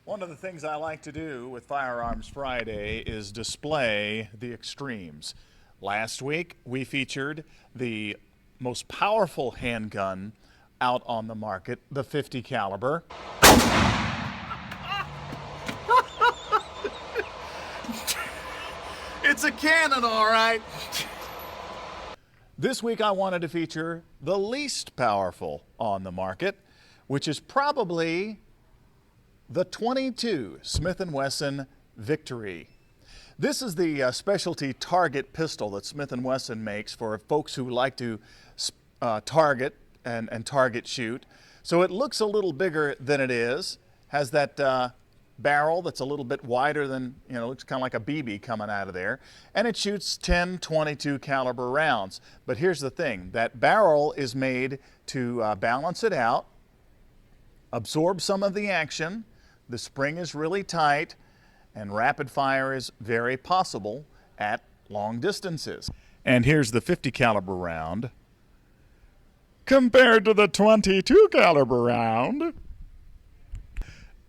One of the things I like to do with Firearms Friday is display the extremes. Last week, we featured the most powerful handgun out on the market, the 50 caliber. It's a cannon, all right. This week, I wanted to feature the least powerful on the market, which is probably the .22 Smith & Wesson Victory. This is the specialty target pistol that Smith & Wesson makes for folks who like to target and target shoot. So it looks a little bigger than it is, has that barrel that's a little bit wider than, looks kind of like a BB coming out of there, and it shoots 10 .22 caliber rounds. But here's the thing, that barrel is made to balance it out, absorb some of the action. The spring is really tight, and rapid fire is very possible at long distances. And here's the 50 caliber round compared to the .22 caliber round.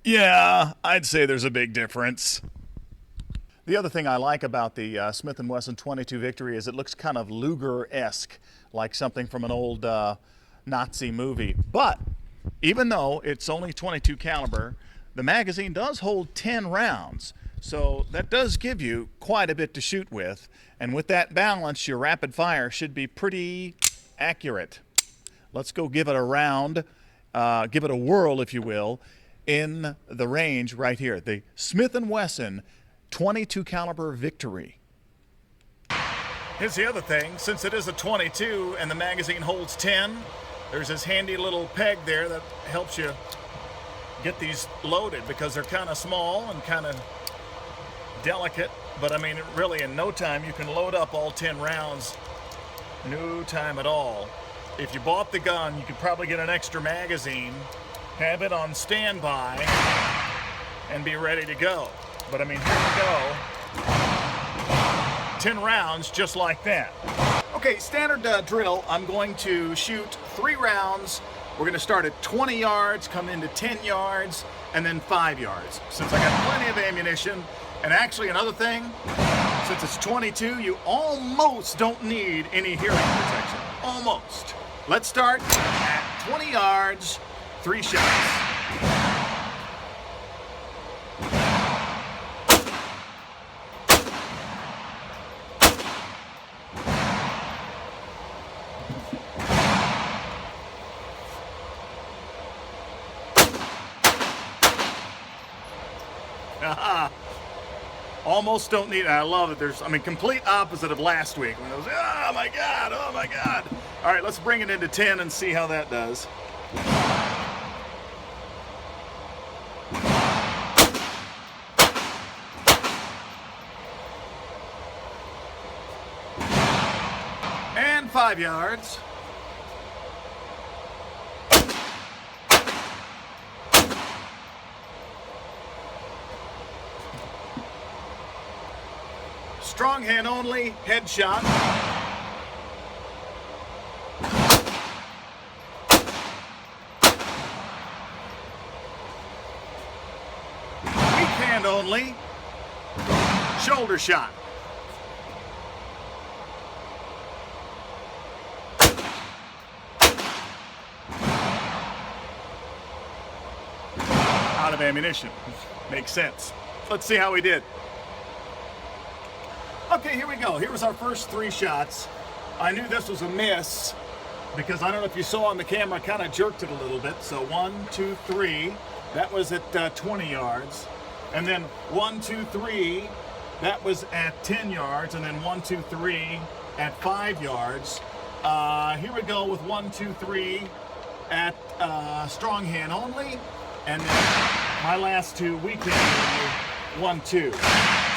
Yeah, I'd say there's a big difference. The other thing I like about the Smith & Wesson .22 Victory is it looks kind of Luger-esque, like something from an old Nazi movie. But even though it's only .22 caliber, the magazine does hold 10 rounds, so that does give you quite a bit to shoot with. And with that balance, your rapid fire should be pretty accurate. Let's go give it a round, give it a whirl, if you will, in the range right here, the Smith & Wesson .22 caliber Victory. Here's the other thing, since it is a .22 and the magazine holds 10, there's this handy little peg there that helps you get these loaded because they're kind of small and kind of delicate. But I mean, really in no time you can load up all 10 rounds. No time at all. If you bought the gun, you could probably get an extra magazine, have it on standby, and be ready to go. But I mean, here we go. 10 rounds just like that. Okay, standard drill. I'm going to shoot 3 rounds. We're going to start at 20 yards, come into 10 yards, and then 5 yards. Since I got plenty of ammunition, and actually another thing, since it's .22, you almost don't need any hearing protection. Almost. Let's start at 20 yards, 3 shots. Almost don't need it. I love it. Complete opposite of last week when it was, oh my God. All right, let's bring it into 10 and see how that does. And 5 yards. Strong hand only, headshot. Weak hand only, shoulder shot. Out of ammunition. Makes sense. Let's see how we did. Okay, here we go. Here was our first 3 shots. I knew this was a miss because I don't know if you saw on the camera, I kind of jerked it a little bit. So 1, 2, 3, that was at 20 yards. And then 1, 2, 3, that was at 10 yards. And then 1, 2, 3 at 5 yards. Here we go with 1, 2, 3 at strong hand only. And then my last 2 weak hand only, 1, 2.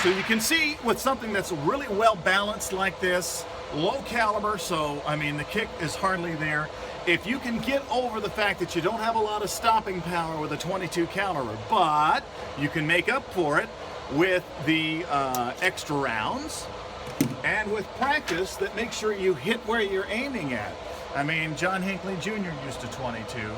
So you can see with something that's really well balanced like this, low caliber, so I mean the kick is hardly there. If you can get over the fact that you don't have a lot of stopping power with a .22 caliber, but you can make up for it with the extra rounds and with practice that makes sure you hit where you're aiming at. I mean, John Hinckley Jr. used a .22.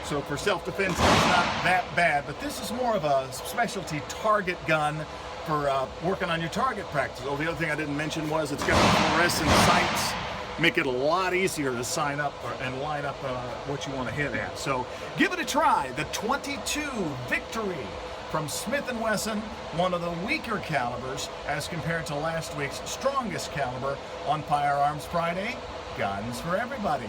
So for self-defense, it's not that bad, but this is more of a specialty target gun for working on your target practice. Oh, the other thing I didn't mention was it's got the fluorescent sights, make it a lot easier to sign up and line up what you want to hit at. So give it a try. The 22 Victory from Smith & Wesson, one of the weaker calibers as compared to last week's strongest caliber on Firearms Friday. Guns for everybody.